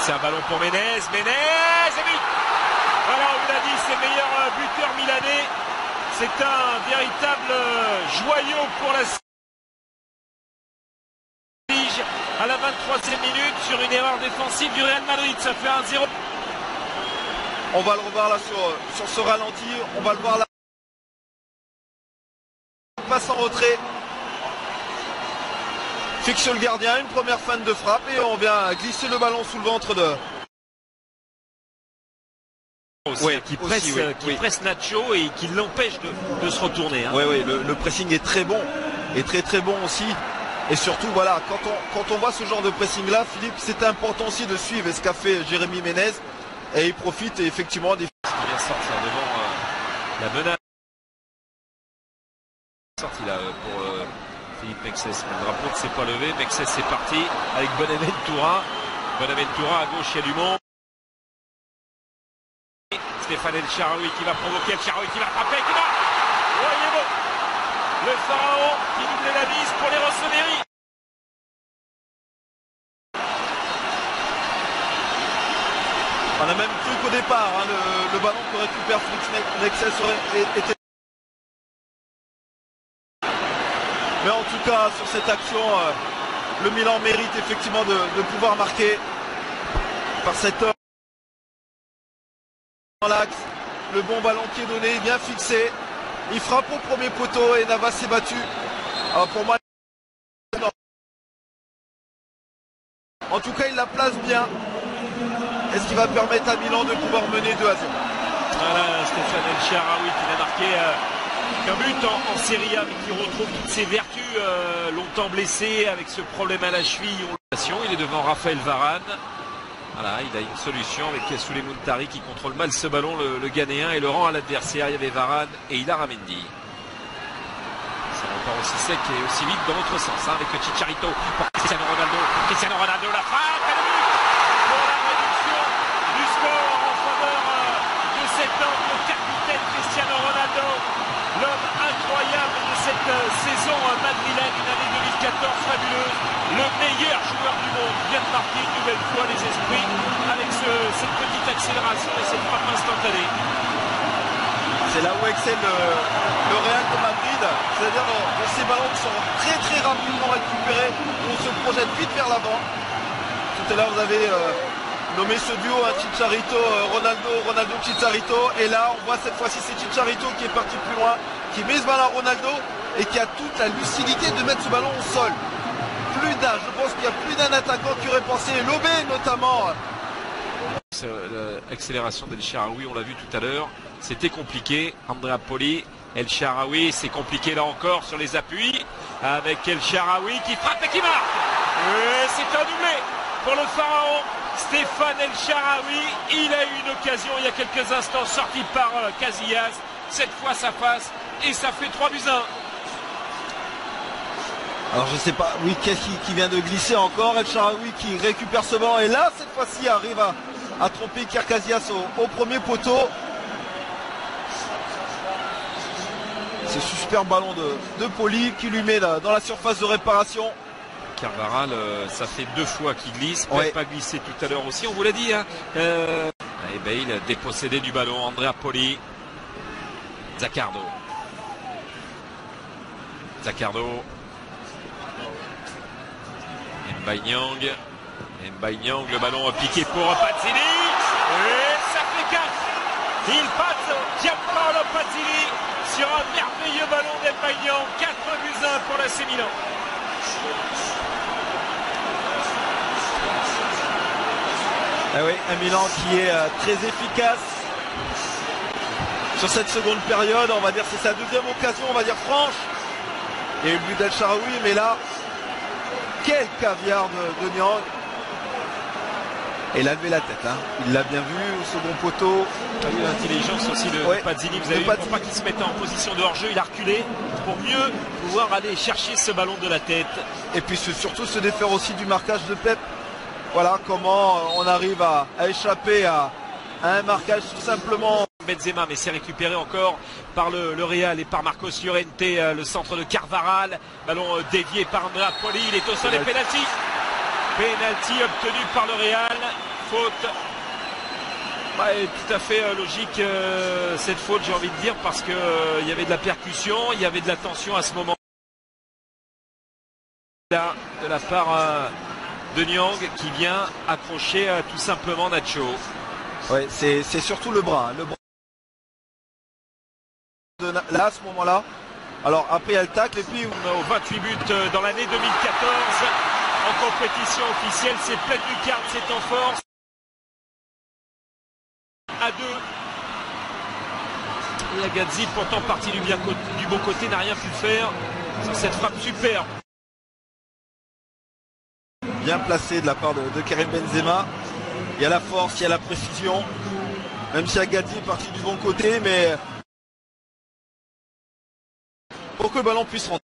c'est un ballon pour Menez. Menez et but. Voilà, on l'a dit, c'est le meilleur buteur milanais. C'est un véritable joyau pour la Lige à la 23e minute sur une erreur défensive du Real Madrid. Ça fait 1-0. On va le revoir là sur ce ralenti. On va le voir là. Passe en retrait. Fixe le gardien, une première feinte de frappe et on vient glisser le ballon sous le ventre de... Oui, qui presse Nacho et qui l'empêche de se retourner. Hein. Oui, le pressing est très bon et très bon aussi. Et surtout, voilà, quand on voit ce genre de pressing là, Philippe, c'est important aussi de suivre ce qu'a fait Jérémy Menez et il profite effectivement des... Il vient sortir devant la menace. Sorti là pour Philippe Mexès. Le drapeau ne s'est pas levé. Mexès c'est parti avec Bonaventura. Bonaventura à gauche, il y a du monde. Stéphane El Shaarawy qui va provoquer, El Shaarawy qui va frapper, qui va... Oh, il est bon. Le pharaon qui double la mise pour les Rossoneri. On a même cru qu'au départ, hein, le ballon que récupère Félix Mexès aurait été... Mais en tout cas, sur cette action, le Milan mérite effectivement de pouvoir marquer par cet homme. Dans l'axe, le bon ballon qui est donné, bien fixé. Il frappe au premier poteau et Navas s'est battu. Alors pour moi, non. En tout cas, il la place bien. Est-ce qu'il va permettre à Milan de pouvoir mener 2-0? Voilà, Stéphane El Shaarawy qui n'a marqué qu'un but en Serie A, mais qui retrouve toutes ses vertus, longtemps blessé avec ce problème à la cheville. Il est devant Raphaël Varane. Voilà, il a une solution avec Souleymane Tari qui contrôle mal ce ballon, le Ghanéen, et le rend à l'adversaire. Il y avait Varane et Ilar Amendi. Ça repart aussi sec et aussi vite dans l'autre sens, hein, avec Chicharito pour Cristiano Ronaldo. Cristiano Ronaldo, la frappe et le but pour la réduction du score en faveur de cet homme, le capitaine Cristiano Ronaldo. L'homme incroyable de cette saison madrilène, une année 2014 fabuleuse. Le meilleur joueur du monde vient de marquer une nouvelle fois les esprits avec cette petite accélération et cette frappe instantanée. C'est là où excelle le Real de Madrid, c'est-à-dire dans ces ballons qui sont très rapidement récupérés, où on se projette vite vers l'avant. Tout à l'heure vous avez nommé ce duo, Chicharito, Ronaldo Chicharito, et là on voit cette fois-ci c'est Chicharito qui est parti plus loin, qui met ce ballon à Ronaldo et qui a toute la lucidité de mettre ce ballon au sol. Je pense qu'il y a plus d'un attaquant qui aurait pensé, Lobé notamment. L'accélération d'El Shaarawy, on l'a vu tout à l'heure, c'était compliqué. Andrea Poli, El Shaarawy, c'est compliqué là encore sur les appuis, avec El Shaarawy qui frappe et qui marque. Et c'est un doublé pour le pharaon Stéphane El Shaarawy. Il a eu une occasion il y a quelques instants, sorti par Casillas. Cette fois ça passe et ça fait 3-1. Alors je sais pas, oui, qu'est-ce qui vient de glisser encore? El Shaarawy qui récupère ce ballon et là cette fois-ci arrive à tromper Iker Casillas au premier poteau. C'est ce super ballon de Poli qui lui met là, dans la surface de réparation. Carvaral, ça fait 2 fois qu'il glisse, peut-être pas glissé tout à l'heure aussi, on vous l'a dit. Hein. Et Bale dépossédé du ballon, Andrea Poli. Zaccardo. Mbaye Niang, le ballon piqué pour Pazzini. Et ça fait 4. Il passe Gianpaolo Pazzini sur un merveilleux ballon d'Mbaye Niang. 4-1 pour l'AC Milan. Ah oui, un Milan qui est très efficace sur cette seconde période. On va dire c'est sa deuxième occasion, on va dire franche. Il y a eu le but d'El Shaarawy, mais là, quel caviar de Niang. Et il a levé la tête, hein. Il l'a bien vu au second poteau. L'intelligence aussi de Pazzini, vous avez vu, pour pas qu'il se mette en position de hors-jeu, il a reculé pour mieux pouvoir aller chercher ce ballon de la tête. Et puis surtout se défaire aussi du marquage de Pep. Voilà comment on arrive à échapper à un marquage tout simplement. Benzema, mais c'est récupéré encore par le Real et par Marcos Llorente, le centre de Carvaral. Ballon dévié par Andrea Poli, il est au sol et penalty. Penalty obtenu par le Real. faute. Ouais, tout à fait logique cette faute, j'ai envie de dire, parce que il y avait de la percussion, il y avait de la tension à ce moment là de la part de Niang qui vient accrocher tout simplement Nacho. Ouais, c'est surtout le bras. Le bras là à ce moment-là. Alors après il y a le tacle et puis aux 28 buts dans l'année 2014 en compétition officielle, c'est pleine lucarne, c'est en force. À 2. Et Agadzi, pourtant parti du bon côté, n'a rien pu faire sur cette frappe superbe. Bien placé de la part de Karim Benzema. Il y a la force, il y a la précision. Même si Agadzi est parti du bon côté, mais pour que le ballon puisse rentrer.